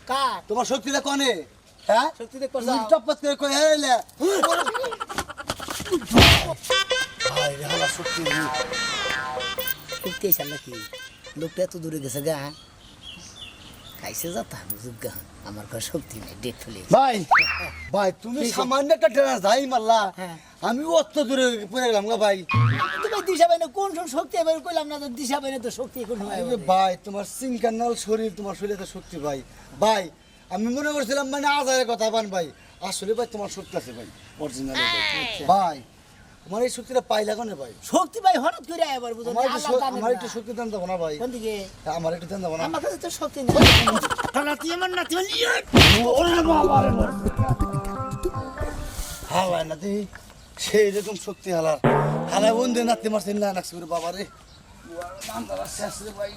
কার তোমার শক্তিটা কনে হ্যাঁ শক্তি দেখো তুমি টপস করে কই হেলে ভাই রে হালা শক্তি শক্তি এসে নাকি লোকটা এত দূরে গেছে গা খাইছে যাতা বুঝুক আমার কাছে শক্তি নেই ডেট ফেলে ভাই ভাই তুমি সামান্য একটা ট্রেনার যাই মারলা হ্যাঁ। আমি অত দূরে পড়ে গেলাম গা ভাই তুমি দিশা পাই না কোন শক্তি এবার কইলাম না তো দিশা পাই না তো শক্তি কোন হয় আরে ভাই তোমার সিংকান্নাল শরীর তোমার শরীরে তো শক্তি ভাই ভাই আমি মনে করছিলাম মানে আজারের কথা বান ভাই আসলে ভাই তোমার শক্তি আছে ভাই অরিজিনাল ভাই তোমার এই শক্তিটা পাইলা কোনে ভাই শক্তি পাই হঠাৎ করে এবার বুঝো না আমার একটু শক্তি দেন দেবো না ভাই কোন দিকে আমার একটু দেন দেবো না আমার কাছে তো শক্তি নেই নাতি আমার নাতি হ্যাঁ ভাই নাতি সেই রকম শক্তি হালার হালা বন্ধু নাতি মারছেন না নাকছি বাবা রে শেষ রে ভাই